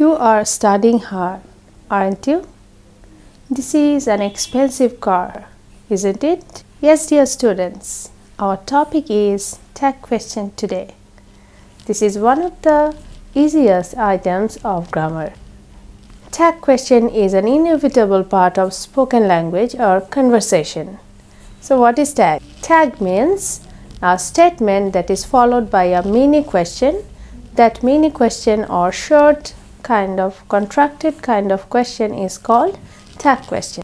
You are studying hard, aren't you? This is an expensive car, isn't it? Yes, dear students, our topic is tag question today. This is one of the easiest items of grammar. Tag question is an inevitable part of spoken language or conversation. So what is tag? Tag means a statement that is followed by a mini question. That mini question or short kind of contracted kind of question is called tag question.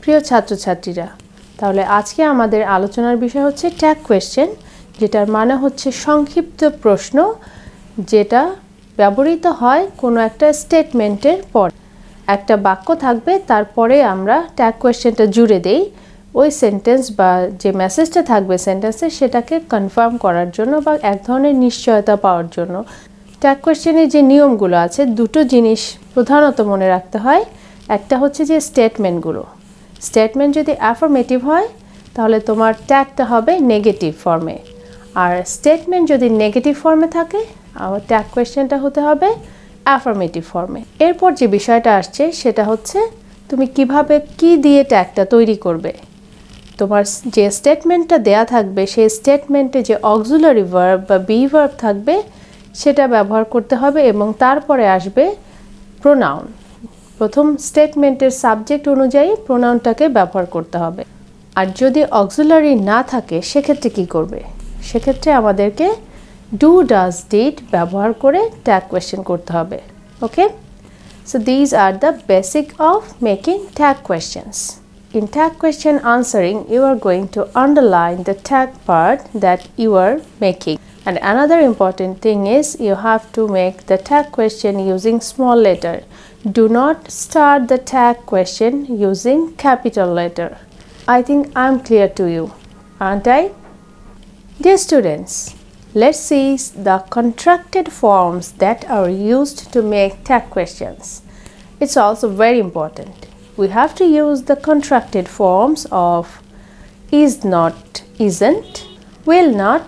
প্রিয় ছাত্রছাত্রীরা, তাহলে আজকে আমাদের আলোচনার বিষয় হচ্ছে tag question, যেটার মানে হচ্ছে সংক্ষিপ্ত প্রশ্ন যেটা ব্যবহৃত হয় কোনো একটা স্টেটমেন্টের পর। একটা বাক্য থাকবে, তারপরে আমরা tag questionটা জুড়ে দেই ওই সেন্টেন্স বা যে মেসেজটা থাকবে সেন্টেন্সে সেটাকে কনফার্ম করার জন্য বা এক ধরনের নিশ্চয়তা পাওয়ার জন্য। ট্যাগ কোয়েশ্চেনের যে নিয়মগুলো আছে, দুটো জিনিস প্রধানত মনে রাখতে হয়। একটা হচ্ছে যে স্টেটমেন্টগুলো, স্টেটমেন্ট যদি অ্যাফার্মেটিভ হয় তাহলে তোমার ট্যাগটা হবে নেগেটিভ ফর্মে, আর স্টেটমেন্ট যদি নেগেটিভ ফর্মে থাকে আমার ট্যাগ কোয়েশ্চেনটা হতে হবে অ্যাফার্মেটিভ ফর্মে। এরপর যে বিষয়টা আসছে সেটা হচ্ছে তুমি কিভাবে কি দিয়ে ট্যাগটা তৈরি করবে। তোমার যে স্টেটমেন্টটা দেয়া থাকবে সেই স্টেটমেন্টে যে অক্সিলারি ভার্ব বা বি ভার্ব থাকবে সেটা ব্যবহার করতে হবে এবং তারপরে আসবে প্রোনাউন। প্রথম স্টেটমেন্টের সাবজেক্ট অনুযায়ী প্রোনাউনটাকে ব্যবহার করতে হবে। আর যদি অক্সিলারি না থাকে সেক্ষেত্রে কি করবে? সেক্ষেত্রে আমাদেরকে ডু ডাজ ডিড ব্যবহার করে ট্যাগ কোয়েশ্চেন করতে হবে। Okay, so these are the basic of making tag questions. In tag question answering, you are going to underline the tag part that you are making. And another important thing is you have to make the tag question using small letter. Do not start the tag question using capital letter. I think I'm clear to you, aren't I? Dear students, let's see the contracted forms that are used to make tag questions. It's also very important. We have to use the contracted forms of is not, isn't, will not,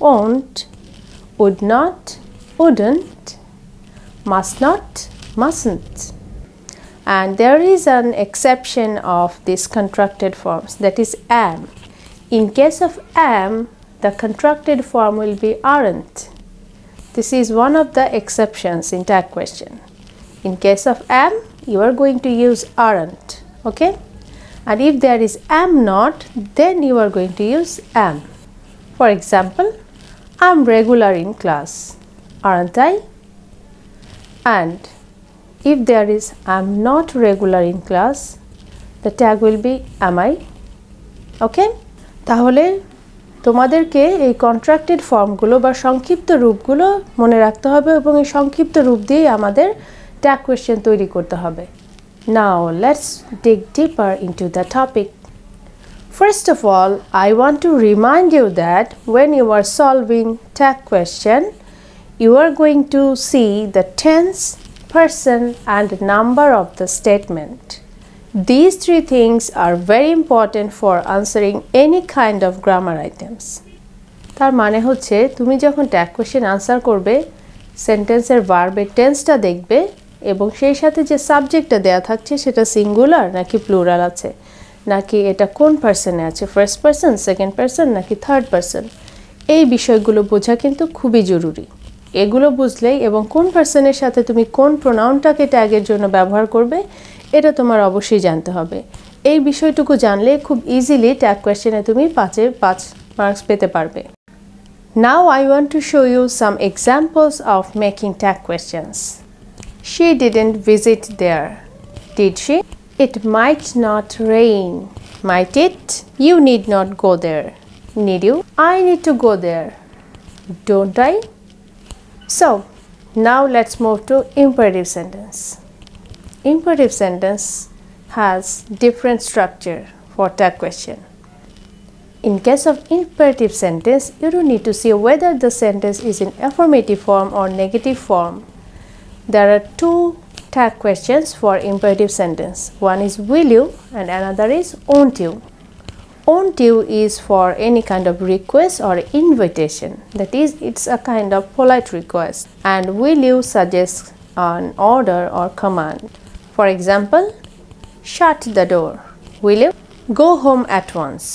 won't, would not, wouldn't, must not, mustn't. And there is an exception of these contracted forms, that is am. In case of am, the contracted form will be aren't. This is one of the exceptions in tag question. In case of am, you are going to use aren't. Okay, and if there is am not, then you are going to use am. For example, I'm regular in class, aren't I? And if there is I'm not regular in class, the tag will be am I? Okay, তাহলে তোমাদেরকে এই contracted ফর্মগুলো বা সংক্ষিপ্ত রূপগুলো মনে রাখতে হবে এবং এই সংক্ষিপ্ত রূপ দিয়ে আমাদের tag question তৈরি করতে হবে। Now let's dig deeper into the topic. First of all, I want to remind you that when you are solving tag question, you are going to see the tense, person and number of the statement. These three things are very important for answering any kind of grammar items. তার মানে হচ্ছে তুমি যখন tag question answer করবে সেন্টেন্সের ভার্বের টেন্সটা দেখবে এবং সেই সাথে যে সাবজেক্টটা দেয়া থাকছে সেটা সিঙ্গুলার নাকি প্লুরাল আছে, নাকি এটা কোন পারসনে আছে, ফার্স্ট পারসন, সেকেন্ড পারসন নাকি থার্ড পারসন, এই বিষয়গুলো বোঝা কিন্তু খুবই জরুরি। এগুলো বুঝলেই এবং কোন পারসনের সাথে তুমি কোন প্রোনাউনটাকে ট্যাগের জন্য ব্যবহার করবে এটা তোমার অবশ্যই জানতে হবে। এই বিষয়টুকু জানলে খুব ইজিলি ট্যাগ কোয়েশ্চেনে তুমি 5-এর 5 মার্কস পেতে পারবে। Now I want to show you some examples of making tag questions. She didn't visit there, did she? It might not rain, might it? You need not go there, need you? I need to go there, don't I? So, now let's move to imperative sentence. Imperative sentence has different structure for tag question. In case of imperative sentence, you don't need to see whether the sentence is in affirmative form or negative form. There are two tag questions for imperative sentence. One is will you and another is won't you. Won't you is for any kind of request or invitation, that is it's a kind of polite request, and will you suggests an order or command. For example, shut the door. Will you? Go home at once.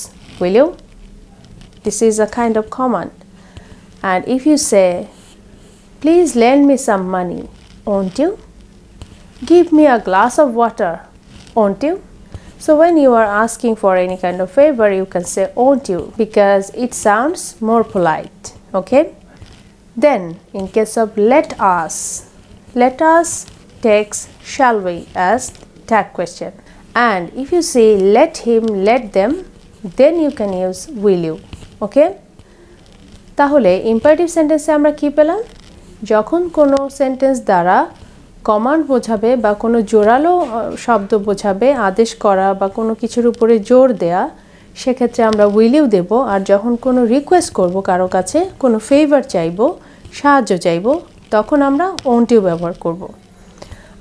Will you? This is a kind of command. And if you say, please lend me some money, won't you? Give me a glass of water, won't you? So when you are asking for any kind of favor, you can say won't you, because it sounds more polite. Okay? Then in case of let us takes shall we as tag question. And if you say let him, let them, then you can use will you. Okay? তাহলে imperative সেন্টেন্সে আমরা কি পেলাম? যখন কোনো sentence দ্বারা command বোঝাবে বা কোনো জোরালো শব্দ বোঝাবে, আদেশ করা বা কোনো কিছুর উপরে জোর দেয়া, সেক্ষেত্রে আমরা উইল ইউ দেব। আর যখন কোনো রিকোয়েস্ট করব, কারো কাছে কোনো ফেভার চাইবো, সাহায্য চাইবো, তখন আমরা ওন্ট ইউ ব্যবহার করব।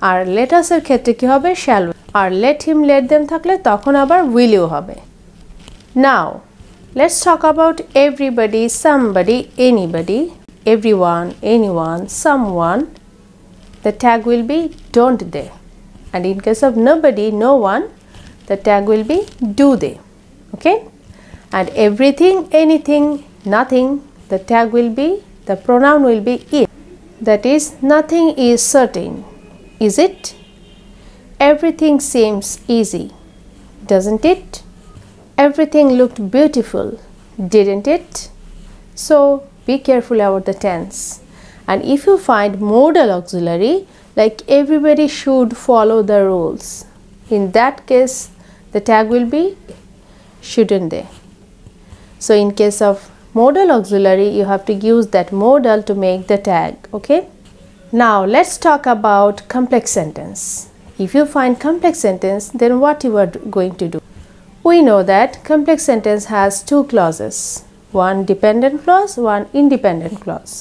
আর লেট আসের ক্ষেত্রে কি হবে? Shall we. আর লেট হিম, লেট দেম থাকলে তখন আবার উইল ইউ হবে। নাও let's talk about everybody, somebody, anybody, everyone, anyone, someone. The tag will be don't they. And in case of nobody, no one, the tag will be do they. Okay? And everything, anything, nothing, the tag will be, the pronoun will be it. That is, nothing is certain. Is it? Everything seems easy, doesn't it? Everything looked beautiful, didn't it? So be careful about the tense. And if you find modal auxiliary, like everybody should follow the rules, in that case the tag will be shouldn't they. So in case of modal auxiliary, you have to use that modal to make the tag. Okay? Now let's talk about complex sentence. If you find complex sentence, then what you are going to do? We know that complex sentence has two clauses, one dependent clause, one independent clause.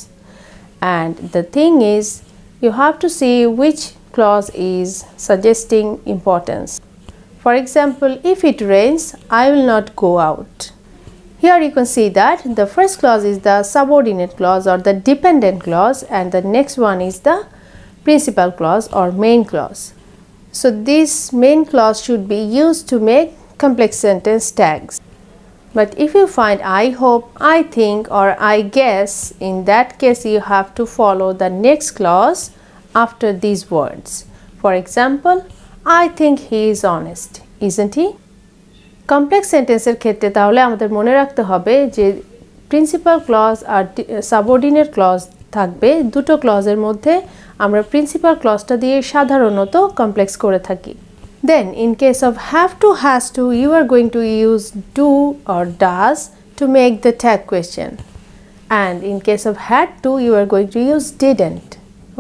And the thing is, you have to see which clause is suggesting importance. For example, if it rains, I will not go out. Here you can see that the first clause is the subordinate clause or the dependent clause, and the next one is the principal clause or main clause. So this main clause should be used to make complex sentence tags. But if you find I hope, I think, or I guess, in that case you have to follow the next clause after these words. For example, I think he is honest, isn't he? Complex sentences ক্ষেত্রে তাহলে আমাদের মনে রাখতে হবে যে principal clause আর subordinate clause থাকবে। দুটো ক্লজের মধ্যে আমরা প্রিন্সিপাল ক্লজটা দিয়ে সাধারণত কমপ্লেক্স করে থাকি। Then in case of have to, has to, you are going to use do or does to make the tag question. And in case of had to, you are going to use didn't.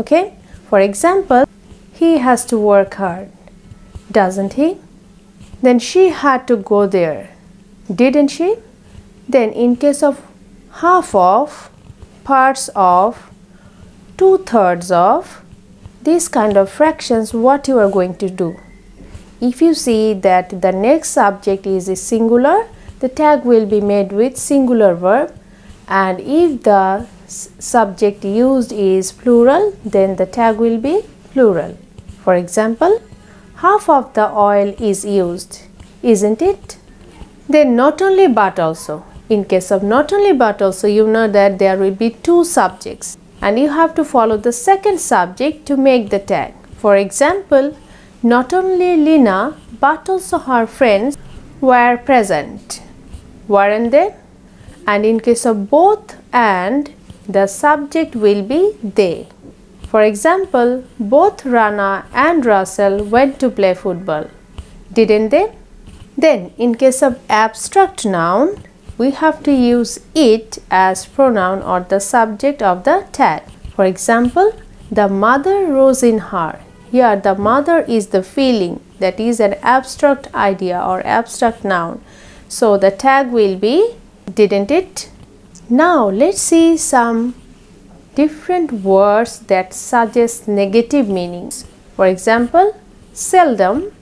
Okay? For example, he has to work hard, doesn't he? Then she had to go there, didn't she? Then in case of half of, parts of, 2/3 of, these kind of fractions, what you are going to do? If you see that the next subject is a singular, the tag will be made with singular verb, and if the subject used is plural, then the tag will be plural. For example, half of the oil is used, isn't it? Then not only but also. In case of not only but also, you know that there will be two subjects, and you have to follow the second subject to make the tag. For example, not only Lina but also her friends were present, weren't they? And in case of both and, the subject will be they. For example, both Rana and Russell went to play football, didn't they? Then in case of abstract noun, we have to use it as pronoun or the subject of the tag. For example, the mother rose in her. Here the mother is the feeling, that is an abstract idea or abstract noun. So the tag will be didn't it? Now let's see some different words that suggest negative meanings. For example, seldom,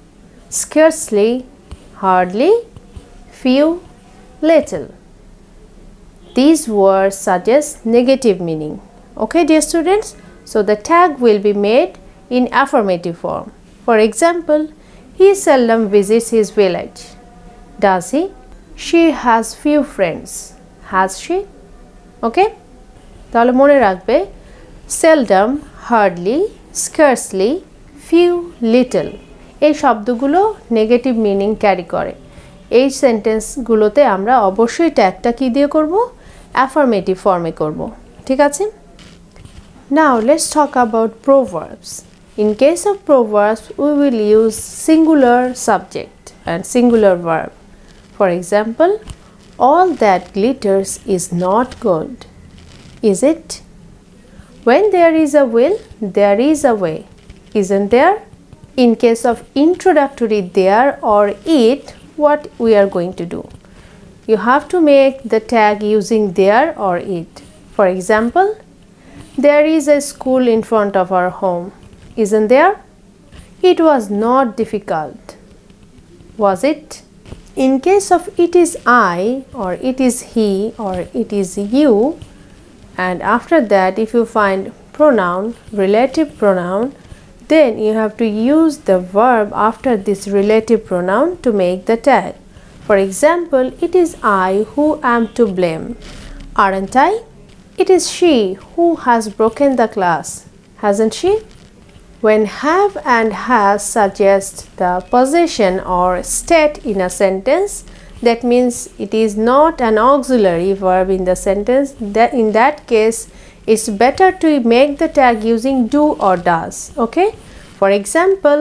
scarcely, hardly, few, little. These words suggest negative meaning. Okay, dear students? So the tag will be made in affirmative form. For example, he seldom visits his village. Does he? She has few friends. Has she? Okay? তাহলে মনে রাখবে seldom, hardly, scarcely, few, little এই শব্দগুলো negative meaning carry করে। এই সেন্টেন্সগুলোতে আমরা অবশ্যই ট্যাগটা কি দিয়ে করব? অ্যাফার্মেটিভ ফর্মে করব। ঠিক আছে? Now let's talk about proverbs. In case of proverbs, we will use singular subject and singular verb. For example, all that glitters is not gold. Is it? When there is a will, there is a way. Isn't there? In case of introductory there or it, what we are going to do? You have to make the tag using there or it. For example, there is a school in front of our home. Isn't there? It was not difficult. Was it? In case of it is I or it is he or it is you, and after that if you find pronoun, relative pronoun, then you have to use the verb after this relative pronoun to make the tag. For example, it is I who am to blame. Aren't I? It is she who has broken the glass. Hasn't she? When have and has suggest the possession or state in a sentence, that means it is not an auxiliary verb in the sentence. In that case, it's better to make the tag using do or does. Okay? For example,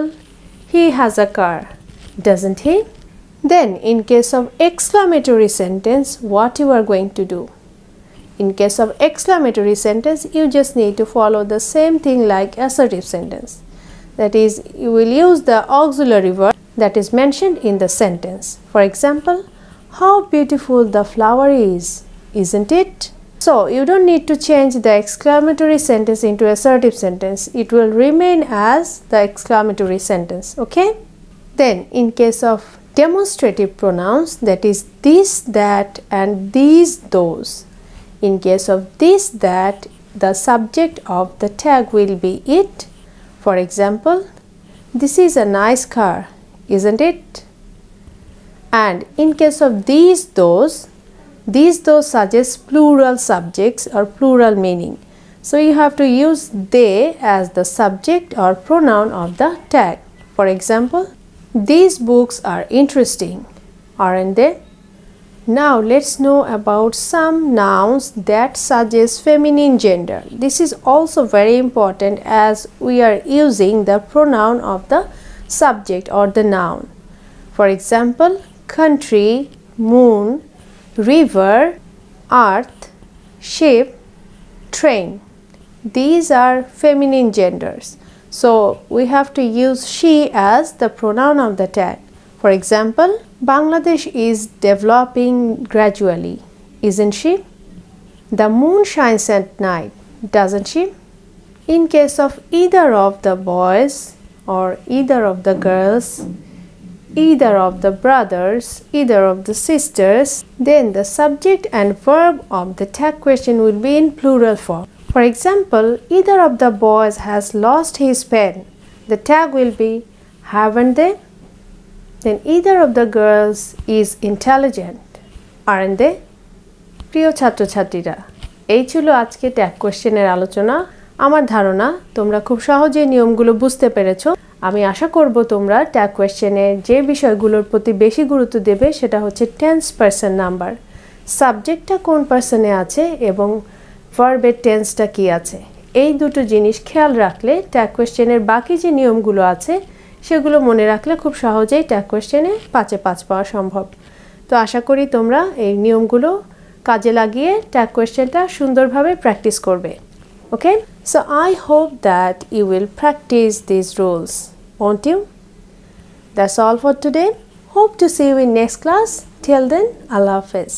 he has a car. Doesn't he? Then, in case of exclamatory sentence, what you are going to do? In case of exclamatory sentence, you just need to follow the same thing like assertive sentence. That is, you will use the auxiliary verb that is mentioned in the sentence. For example, how beautiful the flower is, isn't it? So, you don't need to change the exclamatory sentence into assertive sentence. It will remain as the exclamatory sentence, okay? Then, in case of demonstrative pronouns, that is this, that and these, those. In case of this, that, the subject of the tag will be it. For example, this is a nice car, isn't it? And in case of these, those suggest plural subjects or plural meaning. So you have to use they as the subject or pronoun of the tag. For example, these books are interesting, aren't they? Now let's know about some nouns that suggest feminine gender. This is also very important as we are using the pronoun of the subject or the noun. For example, country, moon, river, earth, ship, train. These are feminine genders. So we have to use she as the pronoun of the tag. For example, Bangladesh is developing gradually, isn't she? The moon shines at night, doesn't she? In case of either of the boys or either of the girls, either of the brothers, either of the sisters, then the subject and verb of the tag question will be in plural form. For example, either of the boys has lost his pen. The tag will be haven't they? Then either of the girls is intelligent, aren't they? প্রিয় ছাত্রছাত্রীরা, এই ছিল আজকে tag কোশ্চেনের আলোচনা। আমার ধারণা তোমরা খুব সহজেই নিয়মগুলো বুঝতে পেরেছো। আমি আশা করব তোমরা ট্যাগ কোশ্চেনে যে বিষয়গুলোর প্রতি বেশি গুরুত্ব দেবে সেটা হচ্ছে টেন্স পারসন নাম্বার, সাবজেক্টটা কোন পারসনে আছে এবং ভার্বের টেন্সটা কি আছে। এই দুটো জিনিস খেয়াল রাখলে ট্যাগ কোশ্চেনের বাকি যে নিয়মগুলো আছে সেগুলো মনে রাখলে খুব সহজেই ট্যাগ কোশ্চেনে 5-এ 5 পাওয়া সম্ভব। তো আশা করি তোমরা এই নিয়মগুলো কাজে লাগিয়ে ট্যাগ কোশ্চেনটা সুন্দরভাবে প্র্যাকটিস করবে। Okay, so I hope that you will practice this rules, won't you? That's all for today. Hope to see you in next class. Till then, Allah Hafiz.